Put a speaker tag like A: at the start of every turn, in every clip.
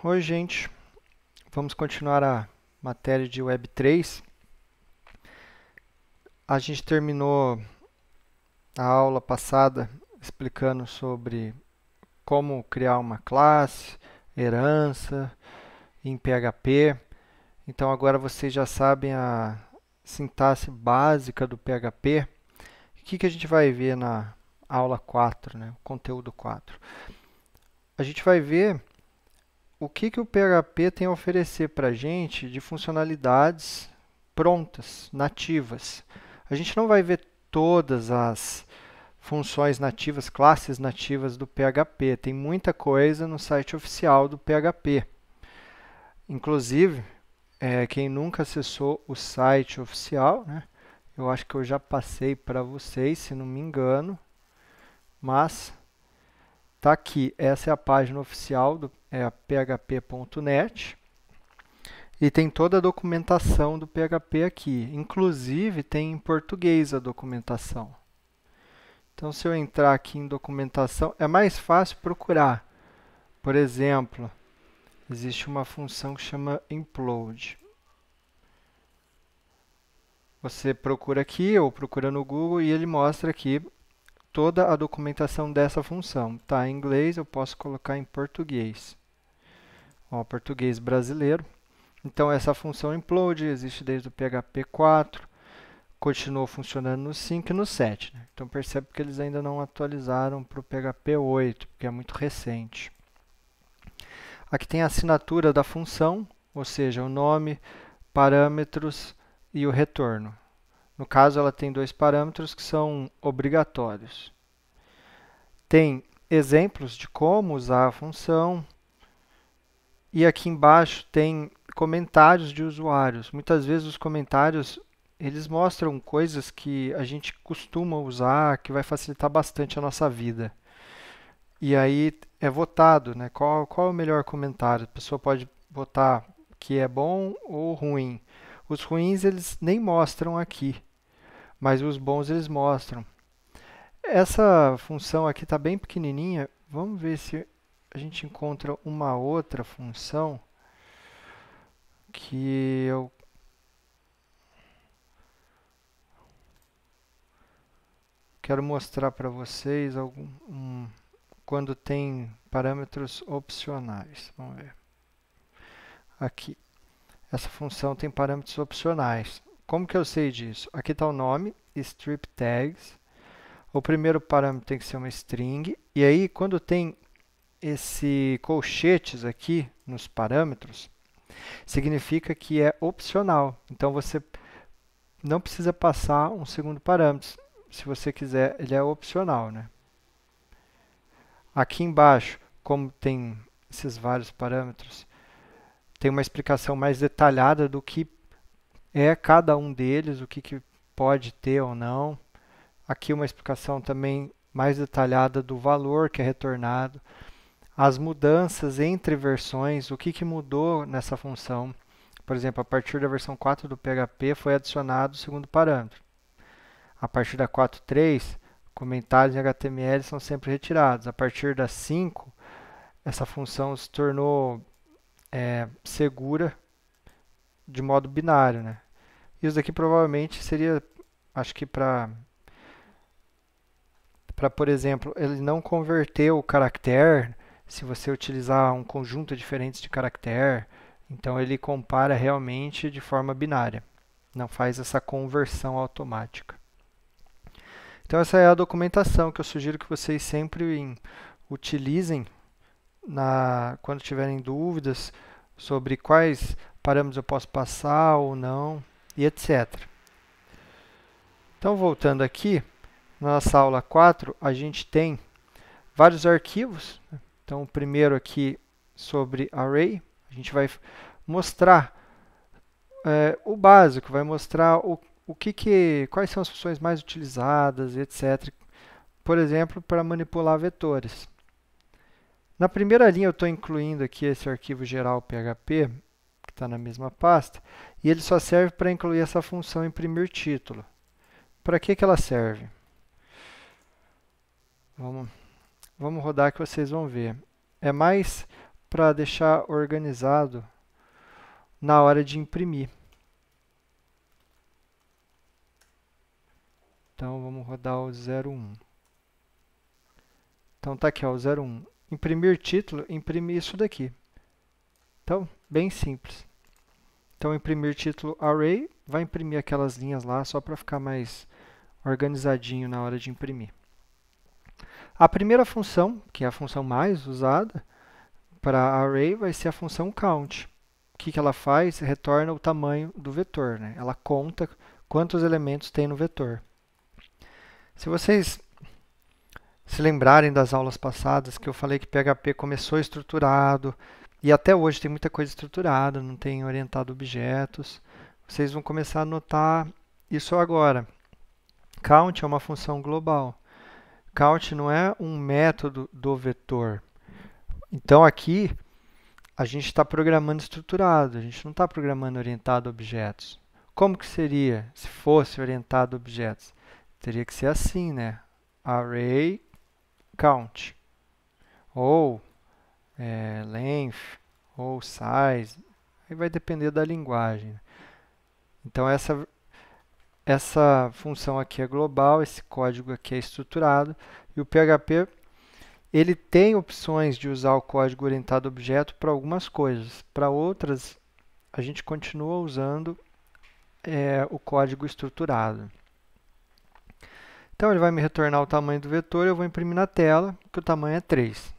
A: Oi, gente. Vamos continuar a matéria de Web3. A gente terminou a aula passada explicando sobre como criar uma classe, herança em PHP. Então agora vocês já sabem a sintaxe básica do PHP. O que a gente vai ver na aula 4, né? O conteúdo 4? A gente vai ver o que o PHP tem a oferecer para a gente de funcionalidades prontas, nativas. A gente não vai ver todas as funções nativas, classes nativas do PHP. Tem muita coisa no site oficial do PHP. Inclusive, quem nunca acessou o site oficial, né? Eu acho que eu já passei para vocês, se não me engano, mas tá aqui. Essa é a página oficial do php.net. E tem toda a documentação do PHP aqui. Inclusive, tem em português a documentação. Então, se eu entrar aqui em documentação, é mais fácil procurar. Por exemplo, existe uma função que chama implode. Você procura aqui ou procura no Google e ele mostra aqui toda a documentação dessa função. Está em inglês, eu posso colocar em português. Ó, português brasileiro. Então, essa função implode existe desde o PHP 4, continuou funcionando no 5 e no 7. Né? Então, percebe que eles ainda não atualizaram para o PHP 8, porque é muito recente. Aqui tem a assinatura da função, ou seja, o nome, parâmetros e o retorno. No caso, ela tem dois parâmetros que são obrigatórios. Tem exemplos de como usar a função. E aqui embaixo tem comentários de usuários. Muitas vezes os comentários eles mostram coisas que a gente costuma usar, que vai facilitar bastante a nossa vida. E aí é votado, né? Qual é o melhor comentário? A pessoa pode votar que é bom ou ruim. Os ruins eles nem mostram aqui, mas os bons eles mostram. Essa função aqui está bem pequenininha. Vamos ver se a gente encontra uma outra função que eu quero mostrar para vocês quando tem parâmetros opcionais. Vamos ver. Aqui. Essa função tem parâmetros opcionais. Como que eu sei disso? Aqui está o nome, strip tags. O primeiro parâmetro tem que ser uma string. E aí, quando tem esse colchetes aqui nos parâmetros, significa que é opcional. Então, você não precisa passar um segundo parâmetro. Se você quiser, ele é opcional, né? Aqui embaixo, como tem esses vários parâmetros, tem uma explicação mais detalhada do que é cada um deles, o que pode ter ou não. Aqui uma explicação também mais detalhada do valor que é retornado, as mudanças entre versões, o que mudou nessa função. Por exemplo, a partir da versão 4 do PHP foi adicionado o segundo parâmetro. A partir da 4.3, comentários em HTML são sempre retirados. A partir da 5, essa função se tornou segura de modo binário, né? Isso daqui provavelmente seria, acho que para, por exemplo, ele não converter o caractere se você utilizar um conjunto diferente de caractere. Então ele compara realmente de forma binária, não faz essa conversão automática. Então essa é a documentação que eu sugiro que vocês sempre utilizem quando tiverem dúvidas sobre quais parâmetros eu posso passar ou não, e etc. Então, voltando aqui, na nossa aula 4, a gente tem vários arquivos. Então, o primeiro aqui sobre array, a gente vai mostrar o básico, vai mostrar quais são as funções mais utilizadas, etc. Por exemplo, para manipular vetores. Na primeira linha eu estou incluindo aqui esse arquivo geral PHP, que está na mesma pasta, e ele só serve para incluir essa função imprimir título. Para que ela serve? Vamos rodar que vocês vão ver. É mais para deixar organizado na hora de imprimir. Então, vamos rodar o 01. Então, tá aqui, ó, o 01. Imprimir título, imprimir isso daqui. Então, bem simples. Então, imprimir título array, vai imprimir aquelas linhas lá, só para ficar mais organizadinho na hora de imprimir. A primeira função, que é a função mais usada para array, vai ser a função count. O que ela faz? Retorna o tamanho do vetor, né? Ela conta quantos elementos tem no vetor. Se vocês se lembrarem das aulas passadas, que eu falei que PHP começou estruturado, e até hoje tem muita coisa estruturada, não tem orientado objetos, vocês vão começar a notar isso agora. Count é uma função global. Count não é um método do vetor. Então, aqui, a gente está programando estruturado, a gente não está programando orientado a objetos. Como que seria se fosse orientado a objetos? Teria que ser assim, né? Array count. Ou length, ou size. Aí vai depender da linguagem. Então, essa função aqui é global, esse código aqui é estruturado. E o PHP, ele tem opções de usar o código orientado a objeto para algumas coisas. Para outras, a gente continua usando o código estruturado. Então, ele vai me retornar o tamanho do vetor, eu vou imprimir na tela, que o tamanho é 3.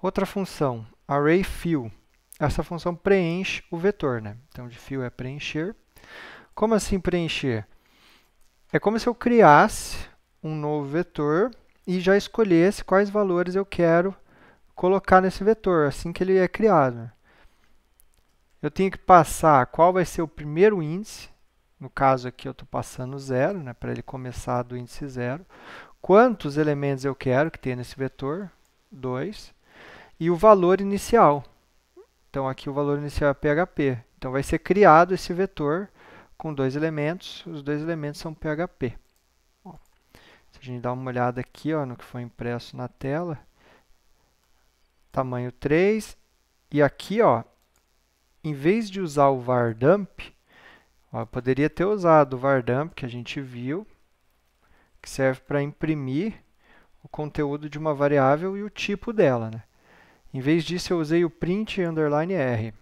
A: Outra função, arrayFill. Essa função preenche o vetor, né? Então, de fill é preencher. Como assim preencher? É como se eu criasse um novo vetor e já escolhesse quais valores eu quero colocar nesse vetor, assim que ele é criado. Eu tenho que passar qual vai ser o primeiro índice. No caso aqui eu estou passando 0, né, para ele começar do índice 0. Quantos elementos eu quero que tenha nesse vetor? 2. E o valor inicial. Então aqui o valor inicial é PHP. Então vai ser criado esse vetor com 2 elementos. Os 2 elementos são PHP. Ó, se a gente dá uma olhada aqui, ó, no que foi impresso na tela. Tamanho 3. E aqui, ó, em vez de usar o vardump, eu poderia ter usado o vardump que a gente viu, que serve para imprimir o conteúdo de uma variável e o tipo dela, né? Em vez disso, eu usei o print underline r.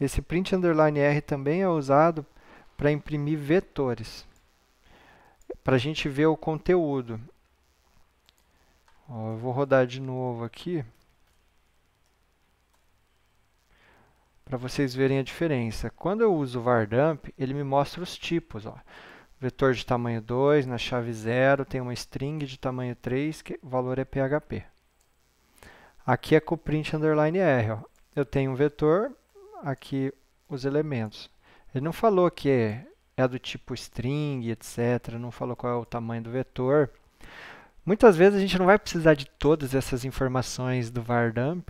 A: Esse print underline r também é usado para imprimir vetores, para a gente ver o conteúdo. Ó, eu vou rodar de novo aqui, para vocês verem a diferença. Quando eu uso o vardump, ele me mostra os tipos. Ó. Vetor de tamanho 2, na chave 0, tem uma string de tamanho 3, que o valor é PHP. Aqui é com o print underline r. Ó. Eu tenho um vetor, aqui os elementos. Ele não falou que é do tipo string, etc. Não falou qual é o tamanho do vetor. Muitas vezes a gente não vai precisar de todas essas informações do vardump.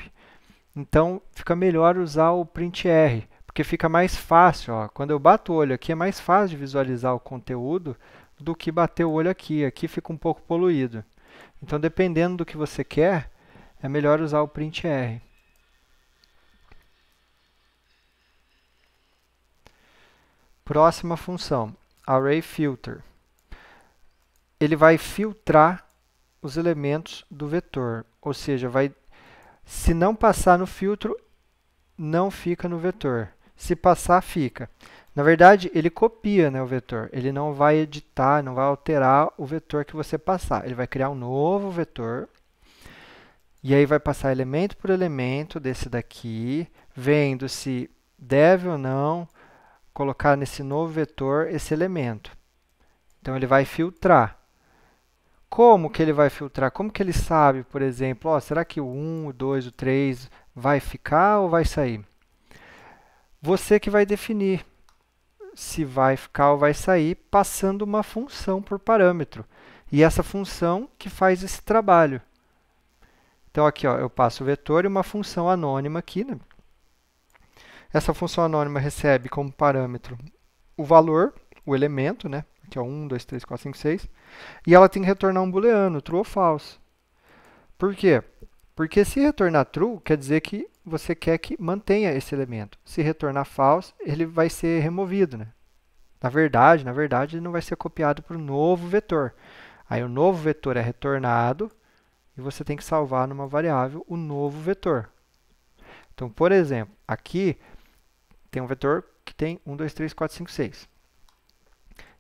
A: Então, fica melhor usar o printr, porque fica mais fácil. Ó. Quando eu bato o olho aqui, é mais fácil de visualizar o conteúdo do que bater o olho aqui. Aqui fica um pouco poluído. Então, dependendo do que você quer, é melhor usar o printr. Próxima função, arrayFilter. Ele vai filtrar os elementos do vetor, ou seja, se não passar no filtro, não fica no vetor. Se passar, fica. Na verdade, ele copia, né, o vetor. Ele não vai editar, não vai alterar o vetor que você passar. Ele vai criar um novo vetor. E aí vai passar elemento por elemento desse daqui, vendo se deve ou não colocar nesse novo vetor esse elemento. Então, ele vai filtrar. Como que ele vai filtrar? Como que ele sabe, por exemplo, ó, será que o 1, o 2, o 3 vai ficar ou vai sair? Você que vai definir se vai ficar ou vai sair, passando uma função por parâmetro. E essa função que faz esse trabalho. Então, aqui ó, eu passo o vetor e uma função anônima aqui. Né? Essa função anônima recebe como parâmetro o valor, o elemento, né? que é 1, 2, 3, 4, 5, 6, e ela tem que retornar um booleano, true ou false. Por quê? Porque se retornar true, quer dizer que você quer que mantenha esse elemento. Se retornar false, ele vai ser removido, né? Na verdade, ele não vai ser copiado para o novo vetor. Aí o novo vetor é retornado e você tem que salvar numa variável o novo vetor. Então, por exemplo, aqui tem um vetor que tem 1, 2, 3, 4, 5, 6.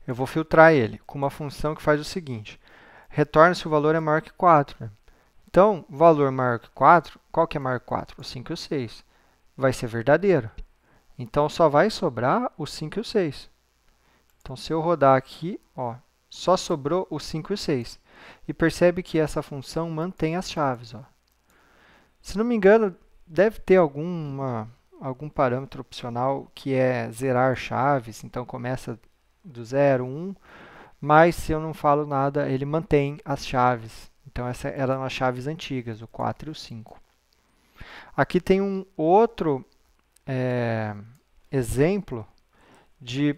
A: Eu vou filtrar ele com uma função que faz o seguinte. Retorna se o valor é maior que 4. Né? Então, valor maior que 4, qual que é maior que 4? O 5 e o 6. Vai ser verdadeiro. Então, só vai sobrar o 5 e o 6. Então, se eu rodar aqui, ó, só sobrou o 5 e o 6. E percebe que essa função mantém as chaves. Ó. Se não me engano, deve ter algum parâmetro opcional que é zerar chaves. Então, começa do 0, 1. Mas, se eu não falo nada, ele mantém as chaves. Então, essas eram as chaves antigas, o 4 e o 5. Aqui tem um outro exemplo de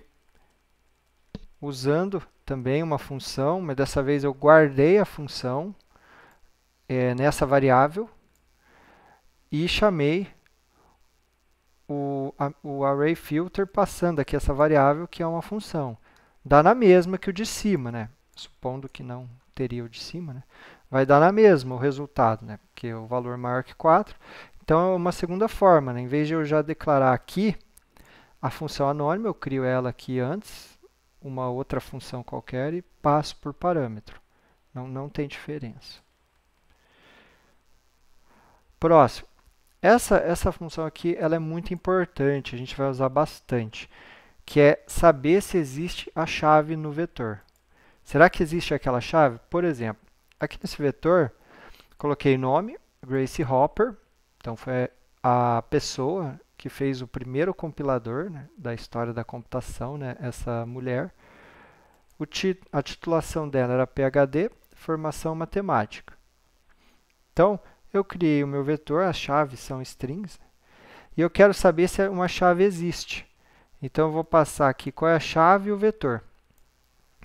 A: usando também uma função, mas dessa vez eu guardei a função nessa variável e chamei o ArrayFilter passando aqui essa variável que é uma função. Dá na mesma que o de cima, né? Supondo que não teria o de cima, né? Vai dar na mesma o resultado, né? Porque o valor é maior que 4. Então, é uma segunda forma, né? Em vez de eu já declarar aqui a função anônima, eu crio ela aqui antes, uma outra função qualquer e passo por parâmetro. Não tem diferença. Próximo. Essa função aqui ela é muito importante, a gente vai usar bastante, que é saber se existe a chave no vetor. Será que existe aquela chave? Por exemplo, aqui nesse vetor, coloquei nome, Grace Hopper, então foi a pessoa que fez o primeiro compilador, né, da história da computação, né, essa mulher. A titulação dela era PhD, formação matemática. Então, eu criei o meu vetor, as chaves são strings, e eu quero saber se uma chave existe. Então, eu vou passar aqui qual é a chave e o vetor.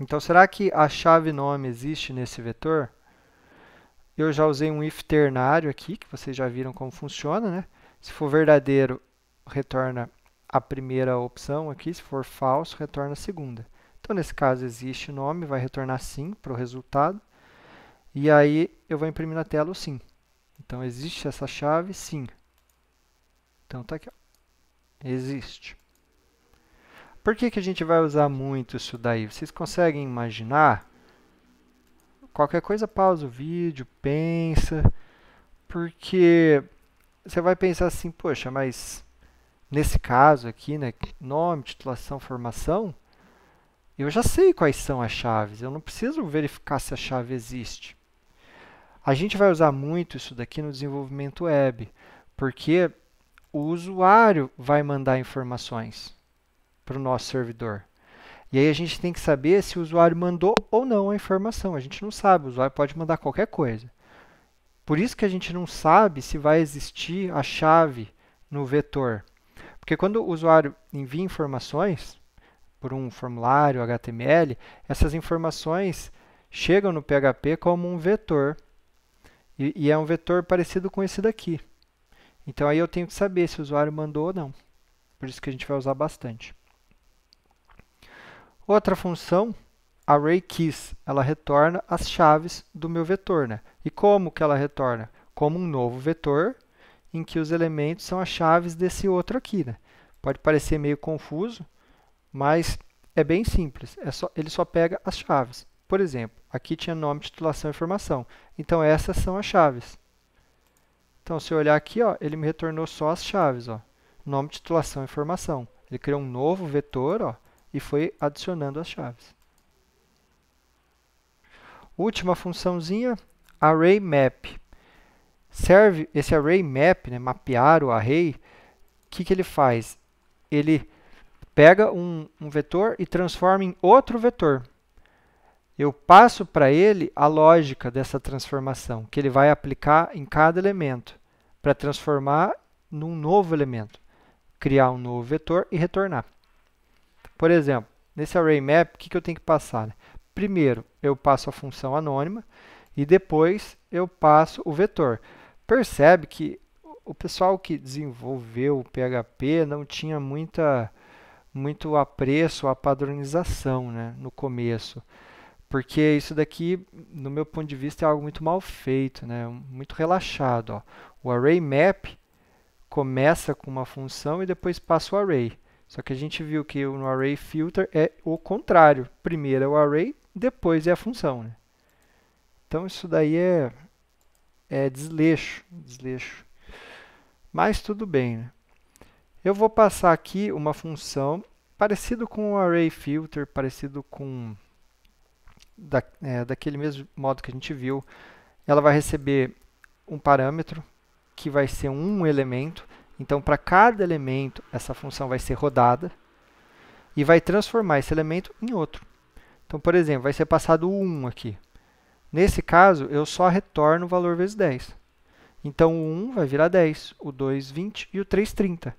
A: Então, será que a chave nome existe nesse vetor? Eu já usei um if ternário aqui, que vocês já viram como funciona, né? Se for verdadeiro, retorna a primeira opção aqui. Se for falso, retorna a segunda. Então, nesse caso, existe nome, vai retornar sim para o resultado. E aí, eu vou imprimir na tela o sim. Então, existe essa chave? Sim. Então, está aqui. Ó. Existe. Por que a gente vai usar muito isso daí? Vocês conseguem imaginar? Qualquer coisa, pausa o vídeo, pensa. Porque você vai pensar assim, poxa, mas nesse caso aqui, né, nome, titulação, formação, eu já sei quais são as chaves. Eu não preciso verificar se a chave existe. A gente vai usar muito isso daqui no desenvolvimento web, porque o usuário vai mandar informações para o nosso servidor. E aí a gente tem que saber se o usuário mandou ou não a informação. A gente não sabe, o usuário pode mandar qualquer coisa. Por isso que a gente não sabe se vai existir a chave no vetor. Porque quando o usuário envia informações por um formulário HTML, essas informações chegam no PHP como um vetor. E é um vetor parecido com esse daqui. Então, aí eu tenho que saber se o usuário mandou ou não. Por isso que a gente vai usar bastante. Outra função, ArrayKeys, ela retorna as chaves do meu vetor. Né? E como que ela retorna? Como um novo vetor, em que os elementos são as chaves desse outro aqui. Né? Pode parecer meio confuso, mas é bem simples. Ele só pega as chaves. Por exemplo, aqui tinha nome, titulação e informação. Então, essas são as chaves. Então, se eu olhar aqui, ó, ele me retornou só as chaves. Ó, nome, titulação e informação. Ele criou um novo vetor ó, e foi adicionando as chaves. Última funçãozinha, ArrayMap. Serve esse ArrayMap, né, mapear o array. O que ele faz? Ele pega um vetor e transforma em outro vetor. Eu passo para ele a lógica dessa transformação, que ele vai aplicar em cada elemento, para transformar num novo elemento, criar um novo vetor e retornar. Por exemplo, nesse ArrayMap, o que eu tenho que passar? Primeiro, eu passo a função anônima e depois eu passo o vetor. percebe que o pessoal que desenvolveu o PHP não tinha muito apreço à padronização, né, no começo. Porque isso daqui, no meu ponto de vista, é algo muito mal feito, né, muito relaxado. Ó. O array map começa com uma função e depois passa o array. Só que a gente viu que no array filter é o contrário. Primeiro é o array, depois é a função. Né? Então isso daí é desleixo. Mas tudo bem. Né? Eu vou passar aqui uma função parecido com o array filter, parecido com daquele mesmo modo que a gente viu. Ela vai receber um parâmetro que vai ser um elemento. Então, para cada elemento, essa função vai ser rodada e vai transformar esse elemento em outro. Então, por exemplo, vai ser passado o 1 aqui. Nesse caso, eu só retorno o valor vezes 10. Então, o 1 vai virar 10, o 2, 20 e o 3, 30.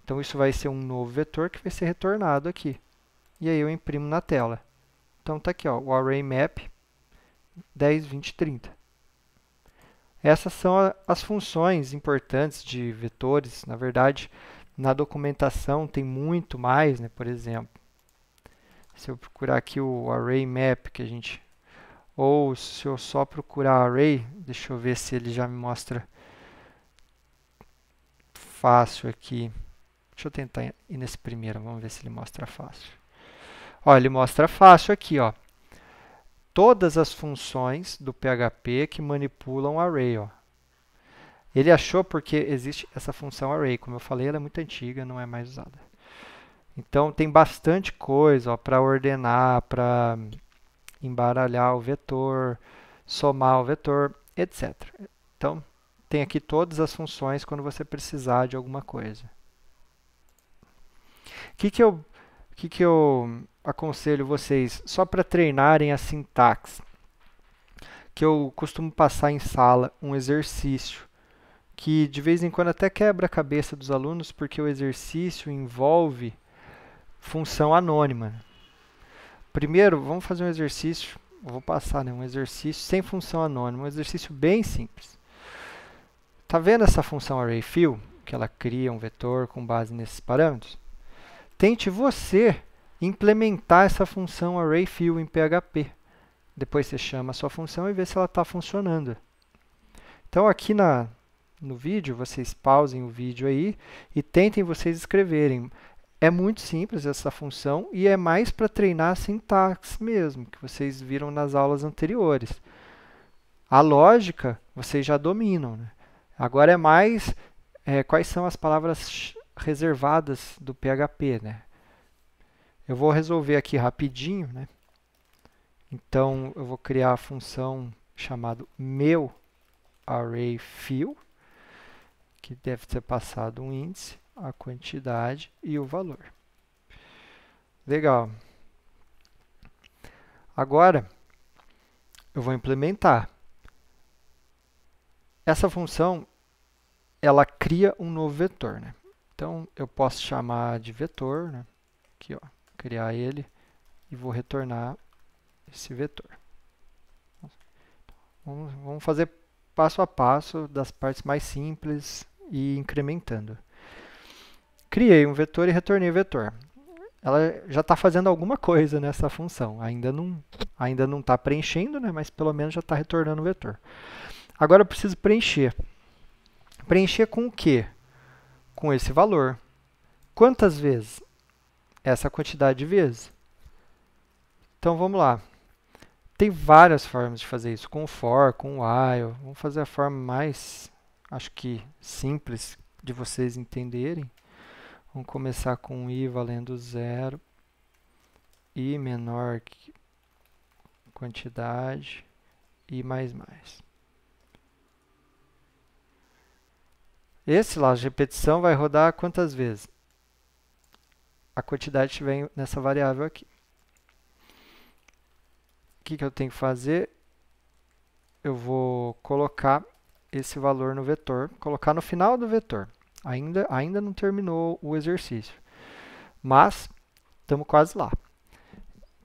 A: Então, isso vai ser um novo vetor que vai ser retornado aqui. E aí eu imprimo na tela. Então, está aqui, ó, o array map 10, 20, 30. Essas são as funções importantes de vetores. Na verdade, na documentação tem muito mais, né? Por exemplo, se eu procurar aqui o array map que a gente... Ou se eu só procurar array, deixa eu ver se ele já me mostra fácil aqui. Deixa eu tentar ir nesse primeiro, vamos ver se ele mostra fácil. Ó, ele mostra fácil aqui, ó. Todas as funções do PHP que manipulam array. Ó. Ele achou porque existe essa função array. Como eu falei, ela é muito antiga, não é mais usada. Então, tem bastante coisa para ordenar, para embaralhar o vetor, somar o vetor, etc. Então, tem aqui todas as funções quando você precisar de alguma coisa. O que eu aconselho vocês, só para treinarem a sintaxe, que eu costumo passar em sala um exercício, que de vez em quando até quebra a cabeça dos alunos, porque o exercício envolve função anônima. Primeiro, vamos fazer um exercício, eu vou passar um exercício sem função anônima, um exercício bem simples. Está vendo essa função arrayFill, que ela cria um vetor com base nesses parâmetros? Tente você implementar essa função arrayFill em PHP. Depois você chama a sua função e vê se ela está funcionando. Então aqui no vídeo, vocês pausem o vídeo aí e tentem vocês escreverem. É muito simples essa função e é mais para treinar a sintaxe mesmo, que vocês viram nas aulas anteriores. A lógica vocês já dominam. Né? Agora é mais quais são as palavras reservadas do PHP. Né? Eu vou resolver aqui rapidinho. Né? Então, eu vou criar a função chamada meu arrayFill, que deve ter passado um índice, a quantidade e o valor. Legal. Agora, eu vou implementar. Essa função, ela cria um novo vetor. Né? Então, eu posso chamar de vetor, né? Aqui, ó, criar ele, e vou retornar esse vetor. Vamos fazer passo a passo das partes mais simples e incrementando. Criei um vetor e retornei o vetor. Ela já está fazendo alguma coisa nessa função. Ainda não está preenchendo, né? Mas pelo menos já está retornando o vetor. Agora eu preciso preencher. Preencher com o quê? Com esse valor. Quantas vezes? Essa quantidade de vezes. Então vamos lá. Tem várias formas de fazer isso, com o for, com o while. Vamos fazer a forma mais, acho que simples de vocês entenderem. Vamos começar com i valendo 0, i menor que quantidade, i mais mais. Esse lá de repetição vai rodar quantas vezes? A quantidade estiver nessa variável aqui. O que eu tenho que fazer? Eu vou colocar esse valor no vetor, colocar no final do vetor. Ainda não terminou o exercício, mas estamos quase lá.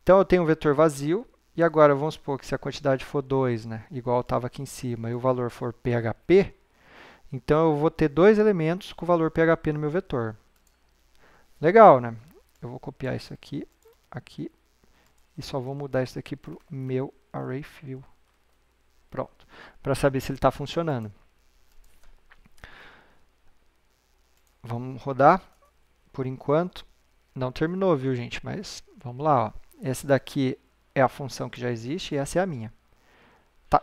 A: Então, eu tenho um vetor vazio, e agora vamos supor que se a quantidade for 2, né, igual estava aqui em cima, e o valor for PHP, Então, eu vou ter dois elementos com valor PHP no meu vetor. Legal, né? Eu vou copiar isso aqui, aqui, e só vou mudar isso aqui para o meu ArrayFill. Pronto, para saber se ele está funcionando. Vamos rodar. Por enquanto, não terminou, viu, gente? Mas vamos lá, ó. Esse daqui é a função que já existe e essa é a minha.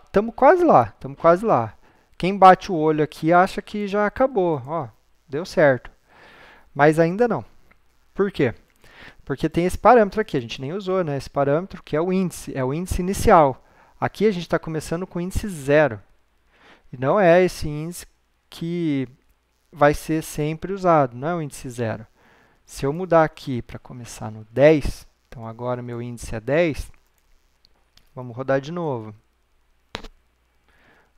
A: Estamos quase lá, estamos quase lá. Quem bate o olho aqui acha que já acabou, ó, deu certo. Mas ainda não. Por quê? Porque tem esse parâmetro aqui, a gente nem usou, né? Esse parâmetro que é o índice inicial. Aqui a gente está começando com o índice 0. E não é esse índice que vai ser sempre usado, não é o índice 0. Se eu mudar aqui para começar no 10, então agora meu índice é 10, vamos rodar de novo.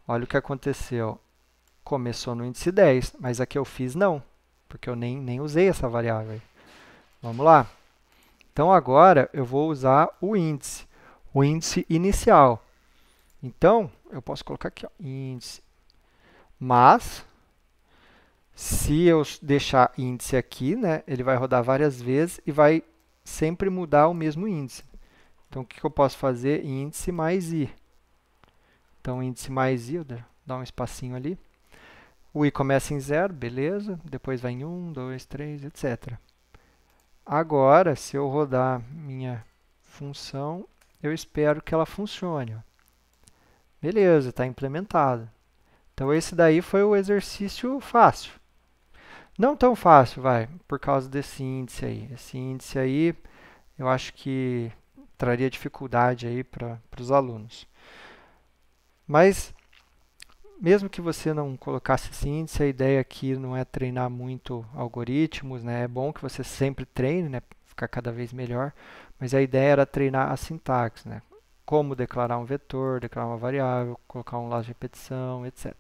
A: Olha o que aconteceu. Começou no índice 10, mas aqui eu fiz não, porque eu nem usei essa variável. Vamos lá. Então agora eu vou usar o índice inicial. Então, eu posso colocar aqui, ó, índice. Mas, se eu deixar índice aqui, né, ele vai rodar várias vezes e vai sempre mudar o mesmo índice. Então, o que eu posso fazer? Índice mais i. Então, índice mais i, eu dar um espacinho ali. O i começa em 0, beleza. Depois vai em 1, 2, 3, etc. Agora, se eu rodar minha função, eu espero que ela funcione. Ó. Beleza, está implementado. Então, esse daí foi o exercício fácil. Não tão fácil, vai, por causa desse índice aí. Esse índice aí, eu acho que traria dificuldade aí para os alunos. Mas, mesmo que você não colocasse esse índice, a ideia aqui não é treinar muito algoritmos, né? É bom que você sempre treine, né? Ficar cada vez melhor. Mas a ideia era treinar a sintaxe, né? Como declarar um vetor, declarar uma variável, colocar um laço de repetição, etc.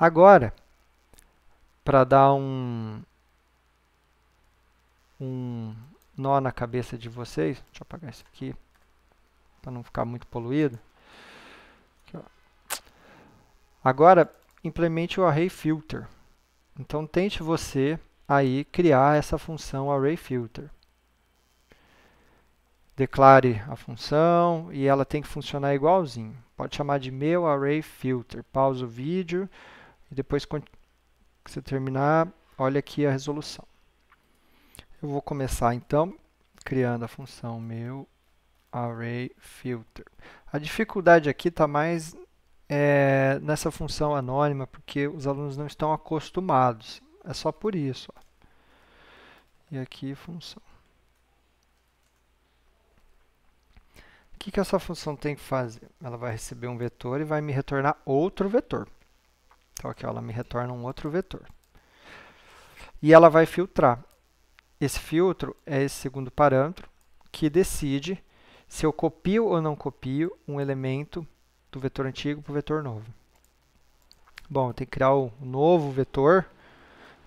A: Agora, para dar um nó na cabeça de vocês, deixa eu apagar isso aqui, para não ficar muito poluído. Aqui, ó. Agora, implemente o ArrayFilter. Então, tente você aí criar essa função ArrayFilter. Declare a função e ela tem que funcionar igualzinho. Pode chamar de meu ArrayFilter. Pausa o vídeo e depois que você terminar, olha aqui a resolução. Eu vou começar então criando a função meu ArrayFilter. A dificuldade aqui está mais nessa função anônima, porque os alunos não estão acostumados. É só por isso. Ó. E aqui função. O que essa função tem que fazer? Ela vai receber um vetor e vai me retornar outro vetor. Então aqui ó, ela me retorna um outro vetor. E ela vai filtrar. Esse filtro é esse segundo parâmetro que decide se eu copio ou não copio um elemento do vetor antigo para o vetor novo. Bom, eu tenho que criar um novo vetor.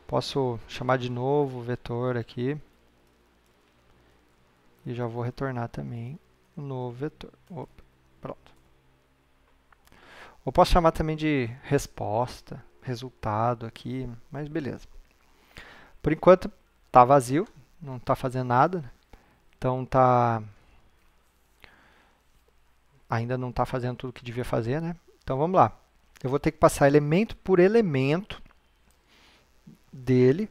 A: Posso chamar de novo vetor aqui. E já vou retornar também um novo vetor. Opa, pronto. Ou posso chamar também de resposta, resultado aqui, mas beleza. Por enquanto está vazio, não está fazendo nada. Então ainda não está fazendo tudo o que devia fazer, né? Então vamos lá. Eu vou ter que passar elemento por elemento dele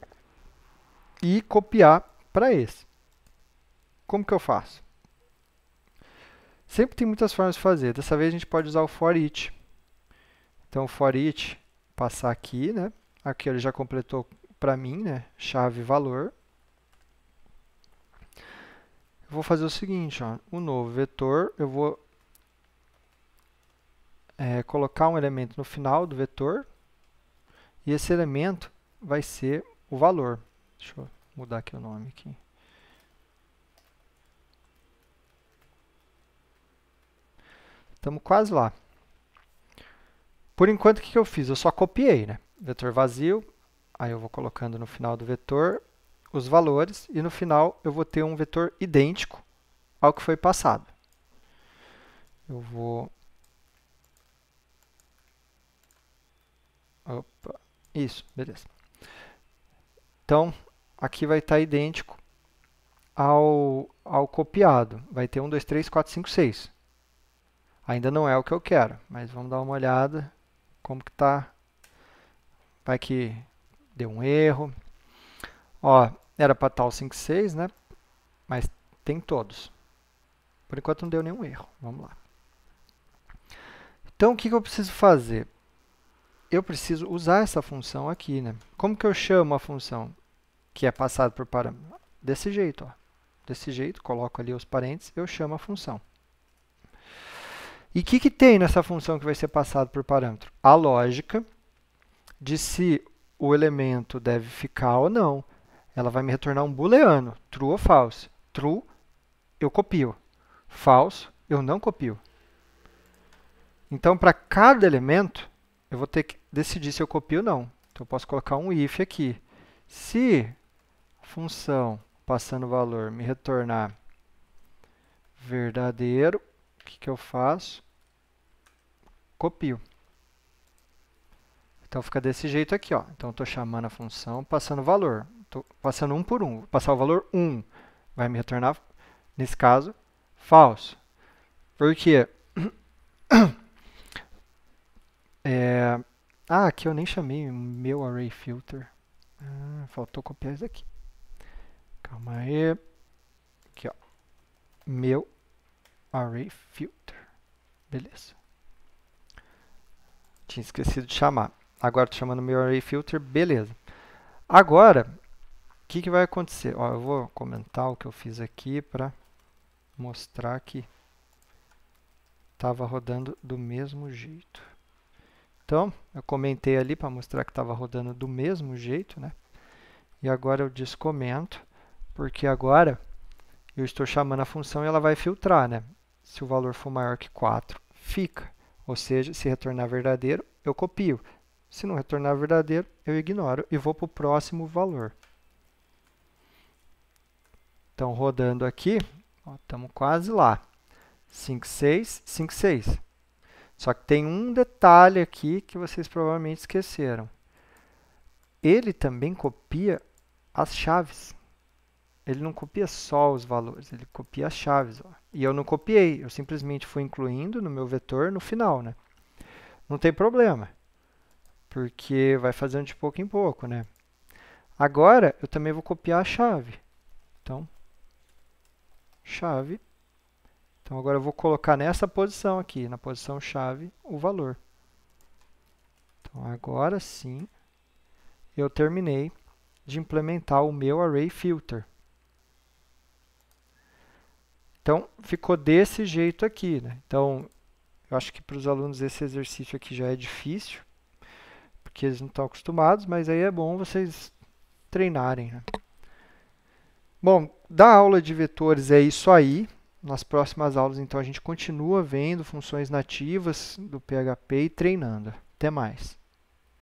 A: e copiar para esse. Como que eu faço? Sempre tem muitas formas de fazer. Dessa vez a gente pode usar o for each. Então o for each, passar aqui, né? Aqui ele já completou para mim, né? Chave valor. Eu vou fazer o seguinte, ó, um novo vetor, eu vou colocar um elemento no final do vetor e esse elemento vai ser o valor. Deixa eu mudar aqui o nome aqui. Estamos quase lá. Por enquanto, o que eu fiz? Eu só copiei, né? Vetor vazio, aí eu vou colocando no final do vetor os valores e no final eu vou ter um vetor idêntico ao que foi passado. Eu vou Opa, isso, beleza. Então, aqui vai estar idêntico ao copiado. Vai ter 1, 2, 3, 4, 5, 6. Ainda não é o que eu quero, mas vamos dar uma olhada como que está. Vai que deu um erro. Ó, era para estar o 5, 6, né? Mas tem todos. Por enquanto não deu nenhum erro. Vamos lá. Então, o que eu preciso fazer? Eu preciso usar essa função aqui, né? Como que eu chamo a função que é passada por parâmetro? Desse jeito, ó. Desse jeito, coloco ali os parênteses, eu chamo a função. E o que tem nessa função que vai ser passado por parâmetro? A lógica de se o elemento deve ficar ou não. Ela vai me retornar um booleano, true ou false. True, eu copio. False, eu não copio. Então, para cada elemento, eu vou ter que decidir se eu copio ou não. Então, eu posso colocar um if aqui. Se a função passando o valor me retornar verdadeiro, o que eu faço? Copio. Então, fica desse jeito aqui, ó. Então, estou chamando a função, passando o valor. Estou passando um por um. Vou passar o valor 1. Vai me retornar, nesse caso, falso. Por quê? Aqui eu nem chamei o meu array filter. Faltou copiar isso aqui. Calma aí. Aqui, ó. Meu array filter. Beleza. Tinha esquecido de chamar. Agora estou chamando meu array filter. Beleza. Agora, o que vai acontecer? Ó, eu vou comentar o que eu fiz aqui para mostrar que estava rodando do mesmo jeito. Então, eu comentei ali para mostrar que estava rodando do mesmo jeito, né? E agora eu descomento, porque agora eu estou chamando a função e ela vai filtrar, né? Se o valor for maior que 4, fica. Ou seja, se retornar verdadeiro, eu copio. Se não retornar verdadeiro, eu ignoro e vou para o próximo valor. Então, rodando aqui, estamos quase lá. 5, 6, 5, 6. Só que tem um detalhe aqui que vocês provavelmente esqueceram. Ele também copia as chaves. Ele não copia só os valores, ele copia as chaves. Ó. E eu não copiei, eu simplesmente fui incluindo no meu vetor no final, né? Não tem problema, porque vai fazendo de pouco em pouco, né? Agora, eu também vou copiar a chave. Então, chave. Então, agora eu vou colocar nessa posição aqui, na posição chave, o valor. Então, agora sim, eu terminei de implementar o meu array filter. Então, ficou desse jeito aqui, né? Então, eu acho que para os alunos esse exercício aqui já é difícil, porque eles não estão acostumados, mas aí é bom vocês treinarem, né? Bom, da aula de vetores é isso aí. Nas próximas aulas, então, a gente continua vendo funções nativas do PHP e treinando. Até mais!